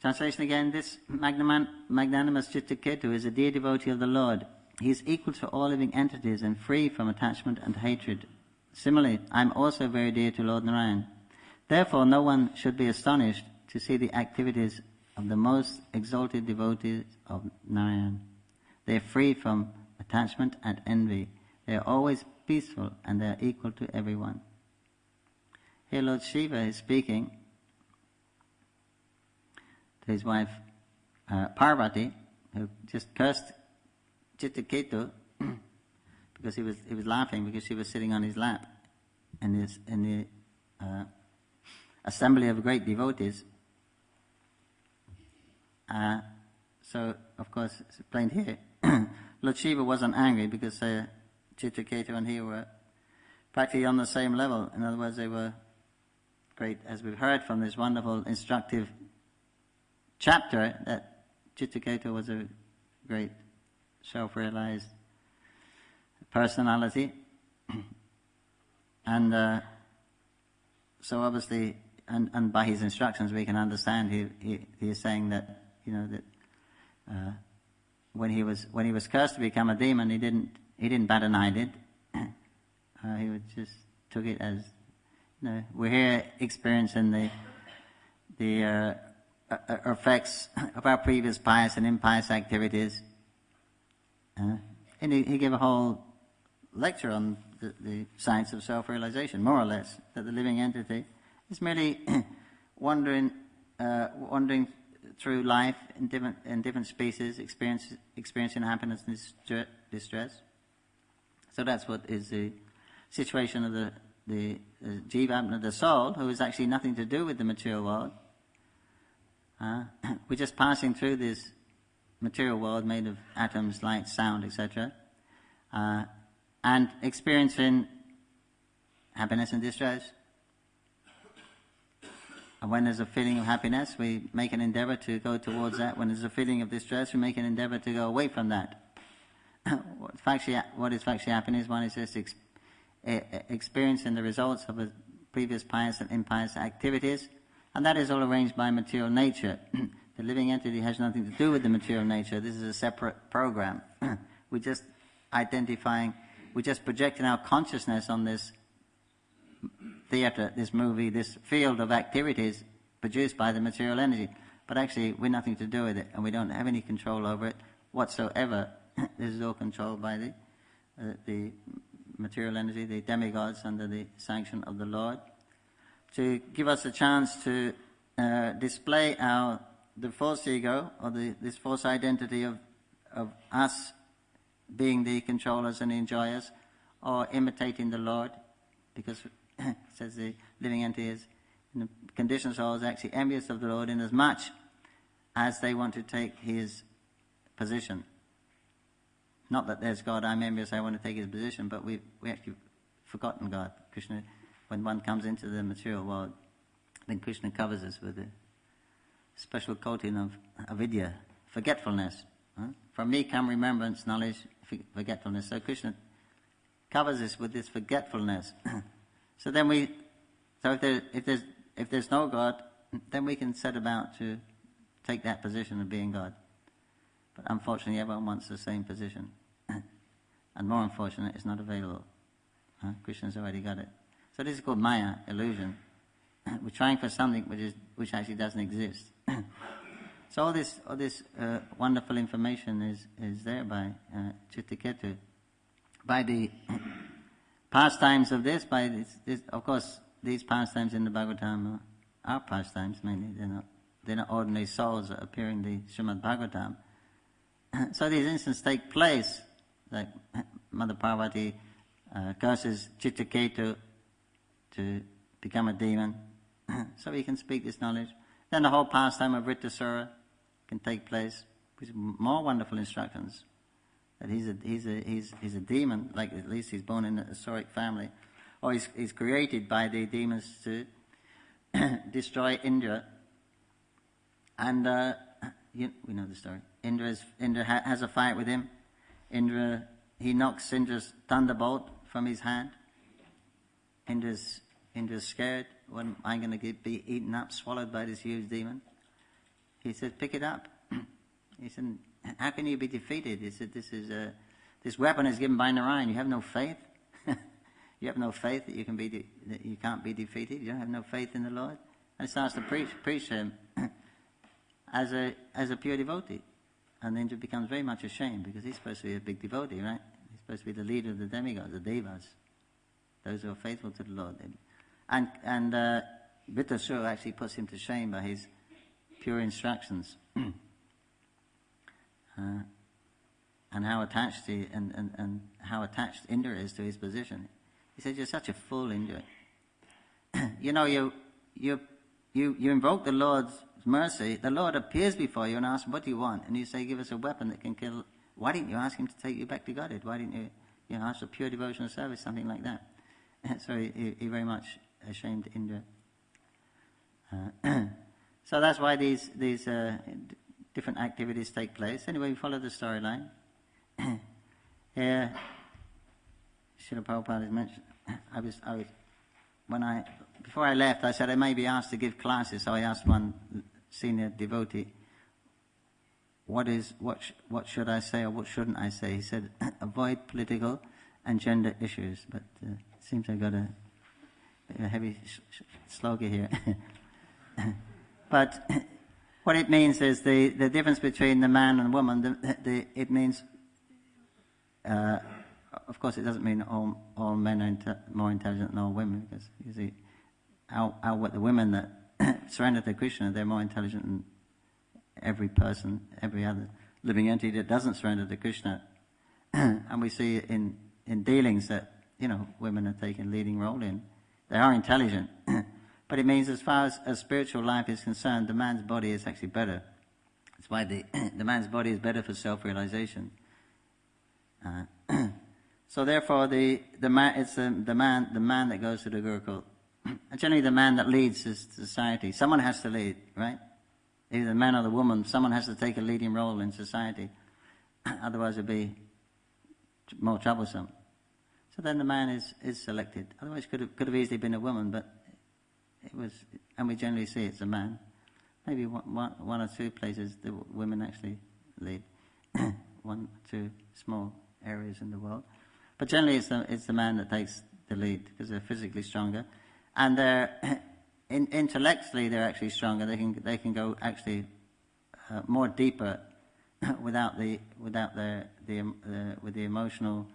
Translation again, this magnanimous Chittaketu is a dear devotee of the Lord. He is equal to all living entities and free from attachment and hatred. Similarly, I am also very dear to Lord Narayan. Therefore, no one should be astonished to see the activities of the most exalted devotees of Narayan. They are free from attachment and envy. They are always peaceful and they are equal to everyone. Here Lord Shiva is speaking to his wife Parvati, who just cursed Chittaketu because he was laughing because she was sitting on his lap in the assembly of great devotees. So, of course, it's explained here. Lord Shiva wasn't angry because Chittaketu and he were practically on the same level. In other words, they were great, as we've heard from this wonderful, instructive chapter, that Chittaketu was a great self-realized personality. And so obviously, and by his instructions we can understand he is saying that, that when he was cursed to become a demon, he didn't bat an eyelid. He just took it as, we're here experiencing the effects of our previous pious and impious activities. And he gave a whole lecture on the science of self-realization, more or less, that the living entity is merely wandering through life in different species, experiencing happiness and distress. So that's what is the situation of the jiva, the soul, who has actually nothing to do with the material world. We're just passing through this material world made of atoms, light, sound, etc., and experiencing happiness and distress. And when there's a feeling of happiness, we make an endeavor to go towards that. When there's a feeling of distress, we make an endeavor to go away from that. What is factually happening? One is just experiencing the results of a previous pious and impious activities, and that is all arranged by material nature. The living entity has nothing to do with the material nature. This is a separate program. We're just projecting our consciousness on this theater, this movie, this field of activities produced by the material energy. But actually, we're nothing to do with it, and we don't have any control over it whatsoever. This is all controlled by the material energy, the demigods, under the sanction of the Lord, to give us a chance to display the false ego, or this false identity of us being the controllers and enjoyers, or imitating the Lord, because it says the living entity is, in the conditioned soul, is actually envious of the Lord in as much as they want to take his position. Not that there's God, I'm envious, I want to take his position, but we actually forgotten God. Krishna, when one comes into the material world, then Krishna covers us with a special coating of avidya, forgetfulness. From me come remembrance, knowledge, forgetfulness. So Krishna covers us with this forgetfulness. So then if there's no God, then we can set about to take that position of being God. But unfortunately, everyone wants the same position. And more unfortunate, it's not available. Krishna's already got it. So this is called Maya, illusion. We're trying for something which actually doesn't exist. So all this wonderful information is there by Chittaketu. By the pastimes of this, of course, these pastimes in the Bhagavatam are pastimes mainly. They're not ordinary souls that appear in the Srimad Bhagavatam. So these instances take place, like Mother Parvati curses Chittaketu to become a demon, so he can speak this knowledge. Then the whole pastime of Vritasura can take place, with more wonderful instructions. That he's a demon, like at least he's born in a Asuric family, or he's created by the demons to destroy Indra. And we know the story. Indra has a fight with him. He knocks Indra's thunderbolt from his hand. Indra's scared. When am I going to be eaten up, swallowed by this huge demon? he said, pick it up. He said, how can you be defeated? He said, this weapon is given by Narayan. You have no faith? You have no faith that that you can't be defeated? You don't have no faith in the Lord? And he starts to preach to him as a pure devotee. And the Indra becomes very much ashamed because he's supposed to be a big devotee, right? He's supposed to be the leader of the demigods, the devas, those who are faithful to the Lord. And Vittasura actually puts him to shame by his pure instructions. And how attached and how attached Indra is to his position. He says, "You're such a fool, Indra. You know, you invoke the Lord's mercy. The Lord appears before you and asks, what do you want? And you say, give us a weapon that can kill. Why didn't you ask him to take you back to Godhead? Why didn't you ask for pure devotional service, something like that?" So he very much ashamed Indra. So that's why these different activities take place. Anyway, we follow the storyline. Here, Srila Prabhupada has mentioned. Before I left, I said I may be asked to give classes. So I asked one senior devotee, "What should I say or what shouldn't I say?" He said, "Avoid political and gender issues." But it seems I got a heavy slogan here. But what it means is the difference between the man and woman. It means, of course, it doesn't mean all men are more intelligent than all women, because you see, the women that surrender to Krishna, they're more intelligent than every person, every other living entity that doesn't surrender to Krishna. And we see in dealings that women are taking a leading role in. They are intelligent. But it means as far as spiritual life is concerned, the man's body is actually better. That's why the man's body is better for self-realization. So therefore, the man that goes to the Gurukul. And generally, the man that leads is society. Someone has to lead, right? Either the man or the woman. Someone has to take a leading role in society. Otherwise, it'd be more troublesome. So then the man is selected. Otherwise, could have easily been a woman, but it was, and we generally see it's a man. Maybe one or two places the women actually lead. One or two small areas in the world. But generally it's the man that takes the lead because they're physically stronger. And they're intellectually they're actually stronger. They can go actually more deeper with the emotional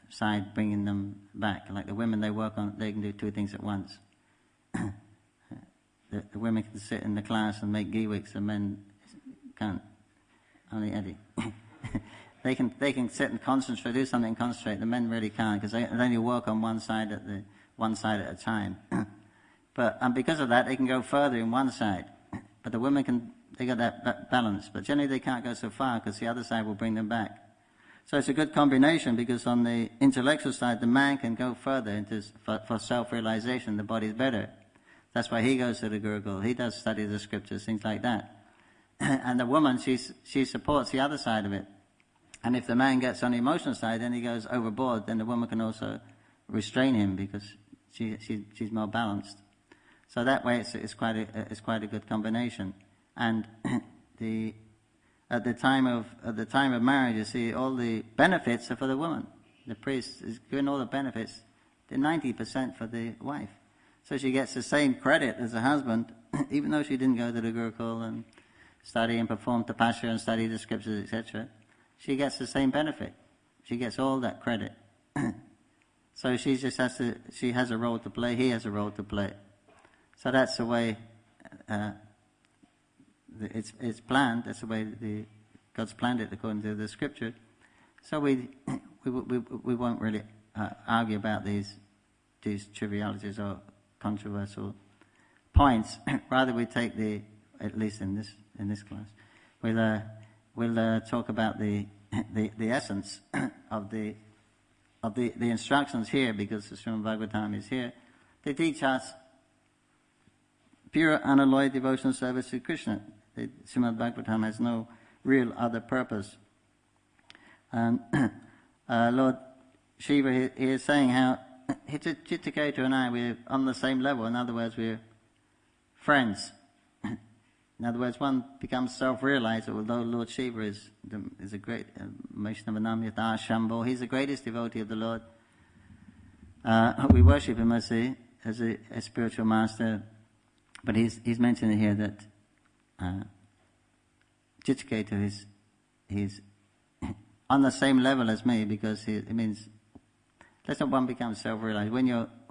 side bringing them back. Like the women, they can do two things at once. The women can sit in the class and make ghee wicks, and men can't. Only Eddie. They can sit and concentrate, do something and concentrate. The men really can't, because they only work on one side at a time. And because of that, they can go further in one side. But the women they got that balance. But generally they can't go so far because the other side will bring them back. So it's a good combination, because on the intellectual side, the man can go further for self-realization. The body's better. That's why he goes to the Gurukul. He does study the scriptures, things like that. And the woman, she supports the other side of it. And if the man gets on the emotional side, then he goes overboard. Then the woman can also restrain him because she's more balanced. So that way, it's quite a good combination. And at the time of marriage, you see all the benefits are for the woman. The priest is giving all the benefits. The 90% for the wife. So she gets the same credit as the husband, even though she didn't go to the Gurukul and study and perform tapasya and study the scriptures, etc. She gets the same benefit. She gets all that credit. So she has a role to play, he has a role to play. So that's the way it's planned, that's the way God's planned it according to the scripture. So we won't really argue about these trivialities or controversial points. Rather, we take at least in this class, we'll talk about the essence of the instructions here, because the Srimad Bhagavatam is here. They teach us pure, unalloyed devotional service to Krishna. The Srimad Bhagavatam has no real other purpose. Lord Shiva he is saying how Chittaketu and I, we're on the same level. In other words, we're friends. In other words, one becomes self-realized, although Lord Shiva is a great, Vaishnavanam Yata Shambho, he's the greatest devotee of the Lord. We worship him as a spiritual master, but he's mentioning here that Chittiketu he's on the same level as me, because it means that's not one becomes self-realized.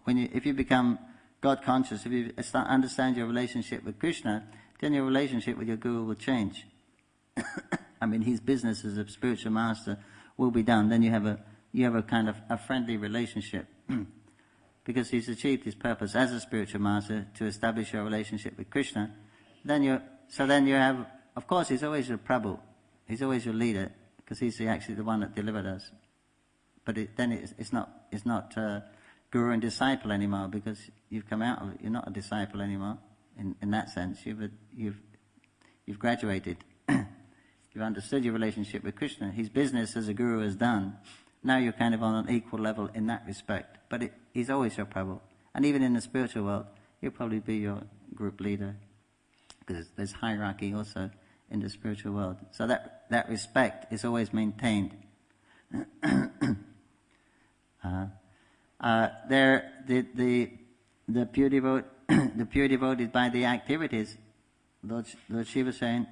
If you become God conscious, if you understand your relationship with Krishna, then your relationship with your guru will change. I mean, his business as a spiritual master will be done. Then you have a kind of a friendly relationship, because he's achieved his purpose as a spiritual master to establish your relationship with Krishna. Then you have, of course, he's always your Prabhu, he's always your leader, because he's actually the one that delivered us. But it's not guru and disciple anymore, because you've come out of it. You're not a disciple anymore in that sense. You've graduated. You've understood your relationship with Krishna. His business as a guru is done. Now you're kind of on an equal level in that respect. But he's always your Prabhu. And even in the spiritual world, he'll probably be your group leader, because there's hierarchy also in the spiritual world. So that respect is always maintained. The pure devoted by the activities, Lord Shiva saying,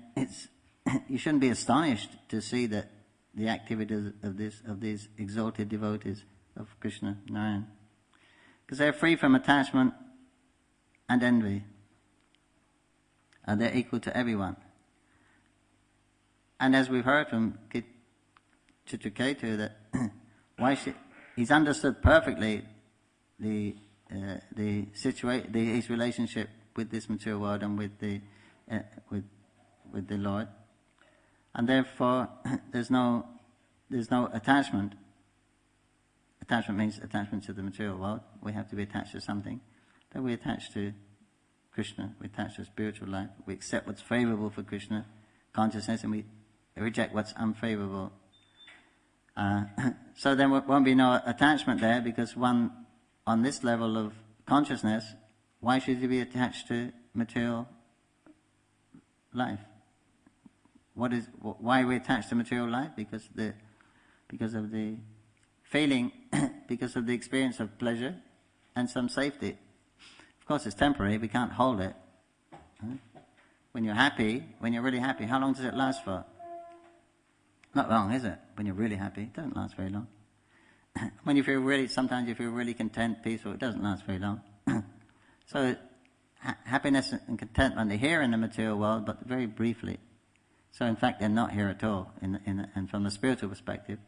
you shouldn't be astonished to see that the activities of these exalted devotees of Krishna, Narayan, because they're free from attachment and envy, and they're equal to everyone. And as we've heard from Chitraketu, that he's understood perfectly his relationship with this material world and with the Lord, and therefore there's no attachment. Attachment means attachment to the material world. We have to be attached to something. Then we attach to Krishna. We attach to spiritual life. We accept what's favorable for Krishna consciousness, and we reject what's unfavorable. So then there won't be no attachment there, because one on this level of consciousness, why should you be attached to material life? Why are we attached to material life? Because of the feeling, because of the experience of pleasure and some safety. Of course, it's temporary. We can't hold it. When you're happy, when you're really happy, how long does it last for? Not long, is it? When you're really happy, it doesn't last very long. When you feel sometimes you feel really content, peaceful, it doesn't last very long. So happiness and contentment are here in the material world, but very briefly. So in fact, they're not here at all, and from the spiritual perspective,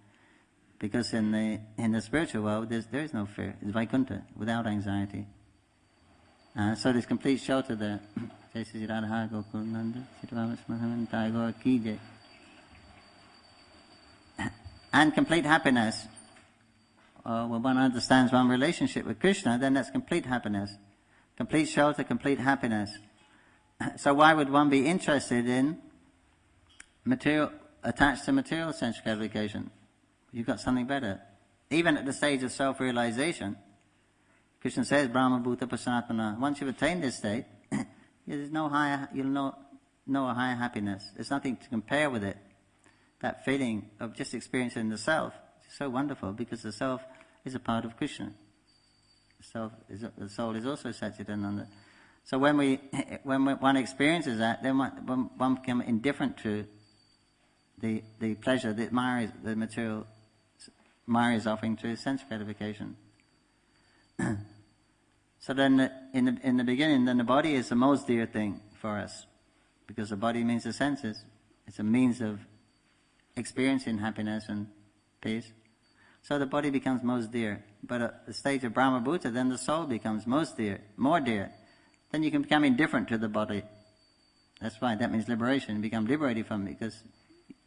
because in the spiritual world there is no fear. It's Vaikuntha, without anxiety. So there's complete shelter there. And complete happiness. When one understands one relationship with Krishna, then that's complete happiness. Complete shelter, complete happiness. So why would one be interested in attached to material sense gratification? You've got something better. Even at the stage of self-realization, Krishna says, Brahma Bhuta Pasanatmana. Once you've attained this state, there's no higher, you'll know a higher happiness. There's nothing to compare with it. That feeling of just experiencing the self is so wonderful, because the self is a part of Krishna. The soul is also Satchidananda. So when one experiences that, then one becomes indifferent to the pleasure that the material Maya is offering to sense gratification. So then, in the beginning, then the body is the most dear thing for us, because the body means the senses. It's a means of experiencing happiness and peace. So the body becomes most dear. But at the stage of Brahma Bhuta, then the soul becomes most dear, more dear. Then you can become indifferent to the body. That's why that means liberation. You become liberated from it, because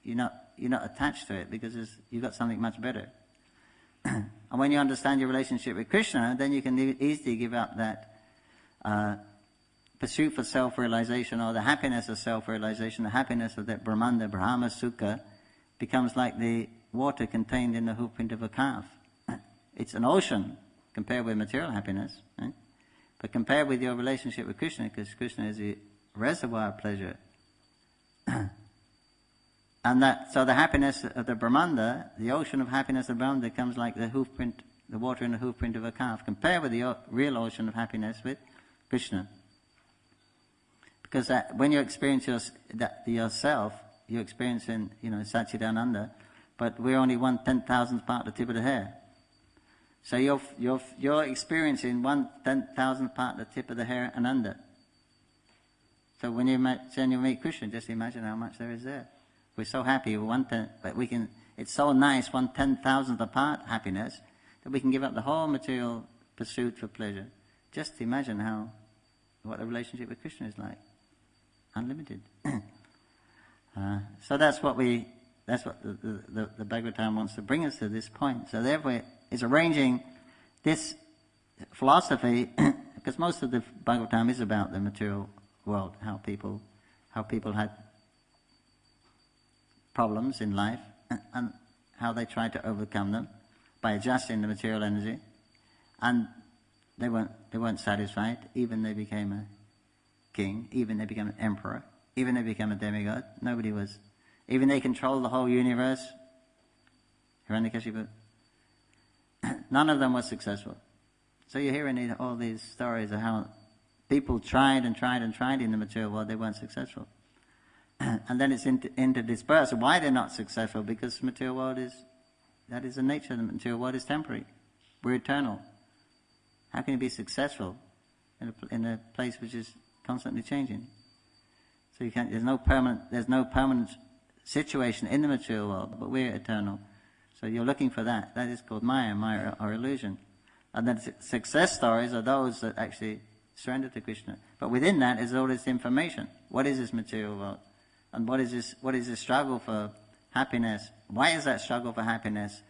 you're not attached to it, because you've got something much better. And when you understand your relationship with Krishna, then you can easily give up that pursuit for self-realization, or the happiness of self-realization, the happiness of that Brahmanda, Brahma Sukha, becomes like the water contained in the hoofprint of a calf. It's an ocean compared with material happiness, right? But compared with your relationship with Krishna, because Krishna is the reservoir of pleasure, So the happiness of the Brahmanda, the ocean of happiness of Brahmanda, comes like the water in the hoofprint of a calf. Compare with the real ocean of happiness with Krishna. Because when you experience yourself, you're experiencing, Satchidananda, but we're only 1/10,000th part of the tip of the hair. So you're experiencing 1/10,000th part of the tip of the hair and under. So when you meet Krishna, just imagine how much there is there. We're so happy with 1/10, but it's so nice, 1/10,000th apart happiness, that we can give up the whole material pursuit for pleasure. Just imagine what the relationship with Krishna is like. Unlimited. So that's what the Bhagavatam wants to bring us to this point. So therefore it's arranging this philosophy, because most of the Bhagavatam is about the material world, how people had problems in life and how they tried to overcome them by adjusting the material energy, and they weren't satisfied. Even they became a king, even they became an emperor, even they became a demigod. Nobody was. Even they controlled the whole universe. Hiranyakashipu. None of them was successful. So you're hearing all these stories of how people tried and tried and tried in the material world, they weren't successful. And then it's interdispersed. Why they're not successful? Because the material world that is the nature of the material world, is temporary. We're eternal. How can you be successful in a place which is constantly changing? So there's no permanent situation in the material world, but we're eternal. So you're looking for that. That is called Maya or illusion. And then success stories are those that actually surrender to Krishna. But within that is all this information. What is this material world? And what is this struggle for happiness? Why is that struggle for happiness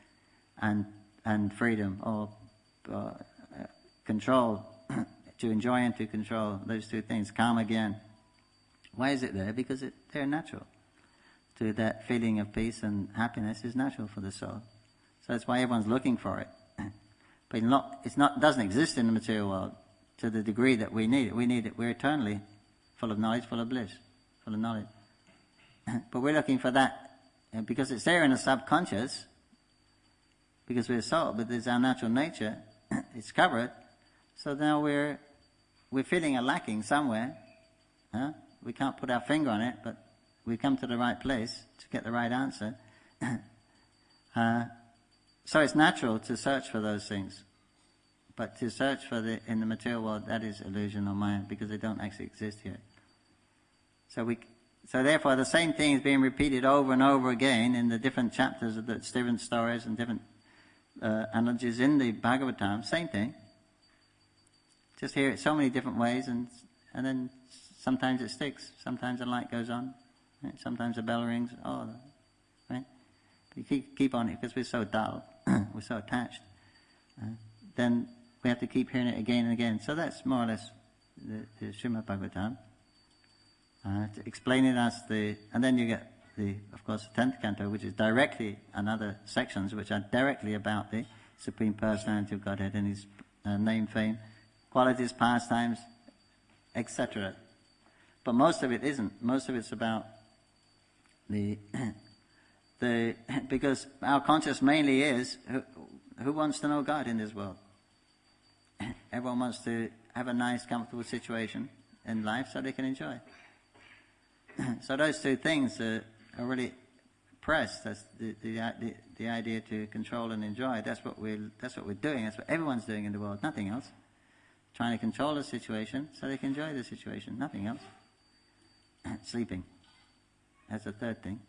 and freedom or control, to enjoy and to control, those two things, calm again? Why is it there? Because they're natural. To that feeling of peace and happiness is natural for the soul. So that's why everyone's looking for it. But it doesn't exist in the material world to the degree that we need it. We need it. We're eternally full of knowledge, full of bliss, full of knowledge. But we're looking for that because it's there in the subconscious, because we're soul, but it's our natural nature. It's covered. So now we're feeling a lacking somewhere. We can't put our finger on it, but we come to the right place to get the right answer. So it's natural to search for those things. But to search in the material world, that is illusion or Maya, because they don't actually exist here. So therefore the same thing is being repeated over and over again in the different chapters of the different stories and different analogies in the Bhagavatam. Same thing. Just hear it so many different ways, and then sometimes it sticks. Sometimes the light goes on. Right? Sometimes the bell rings. Right? But you keep on it because we're so dull. We're so attached. Then we have to keep hearing it again and again. So that's more or less the Srimad Bhagavatam. To explain it as and then you get of course, the 10th canto, which is directly, and other sections which are directly about the Supreme Personality of Godhead and His name, fame, qualities, pastimes, etc. But most of it isn't. Most of it's about because our conscious mainly is who wants to know God in this world? Everyone wants to have a nice, comfortable situation in life so they can enjoy. So those two things are really pressed. That's the idea to control and enjoy. That's what we're doing. That's what everyone's doing in the world. Nothing else. Trying to control the situation so they can enjoy the situation. Nothing else. Sleeping. That's the third thing.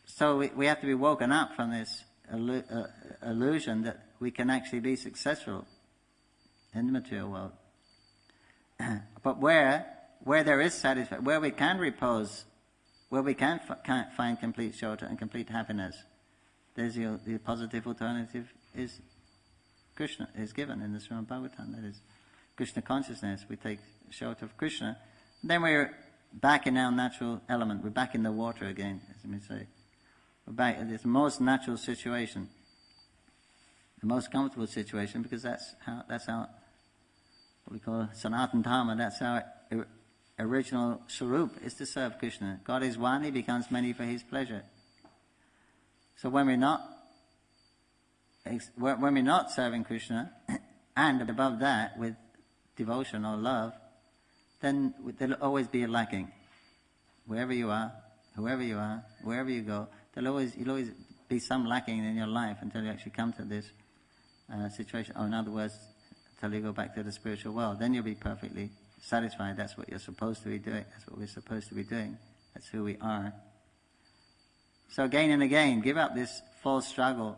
So we have to be woken up from this illusion that we can actually be successful in the material world. But where there is satisfaction, where we can repose, where we can find complete shelter and complete happiness, there's the positive alternative is Krishna, is given in the Srimad Bhagavatam. That is Krishna consciousness. We take shelter of Krishna. Then we're back in our natural element. We're back in the water again, as we say. We're back in this most natural situation, the most comfortable situation, because that's how what we call Sanatana Dharma. That's how original Swarup is to serve Krishna. God is one, He becomes many for His pleasure. So when we're not serving Krishna, and above that with devotion or love, then there'll always be a lacking. Wherever you are, whoever you are, wherever you go, you'll always be some lacking in your life until you actually come to this situation. Or in other words, until you go back to the spiritual world. Then you'll be perfectly satisfied. That's what you're supposed to be doing. That's what we're supposed to be doing. That's who we are. So again and again, give up this false struggle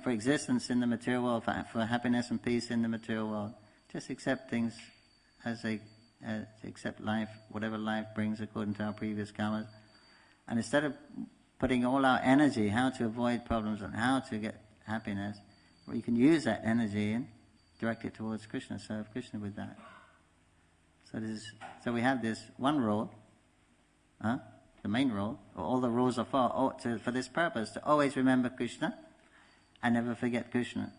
for existence in the material world, for happiness and peace in the material world. Just accept things as they accept life, whatever life brings according to our previous karmas. And instead of putting all our energy how to avoid problems and how to get happiness, we can use that energy and direct it towards Krishna, serve Krishna with that. So we have this one rule, the main rule, all the rules are for this purpose, to always remember Krishna and never forget Krishna.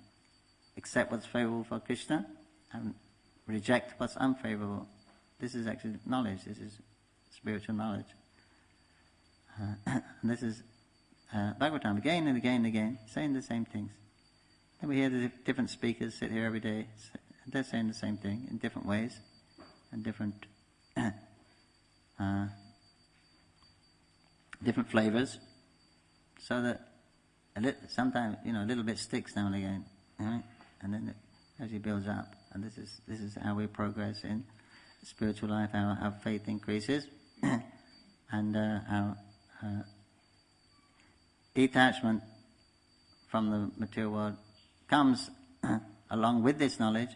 Accept what's favorable for Krishna and reject what's unfavorable. This is actually knowledge, this is spiritual knowledge. And this is Bhagavatam, again and again and again, saying the same things. And we hear the different speakers sit here every day, they're saying the same thing in different ways and different flavors, so that sometimes a little bit sticks now and again, right? And then it actually builds up. And this is how we progress in spiritual life. Our faith increases, and our detachment from the material world comes along with this knowledge,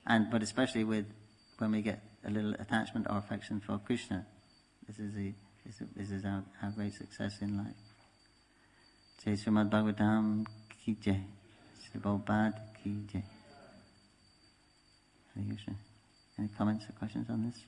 but especially when we get a little attachment or affection for Krishna. This is our great success in life. Jai Srimad Bhagavatam ki jai, Sri Prabhupada ki jai. Hare Krishna. Any comments or questions on this?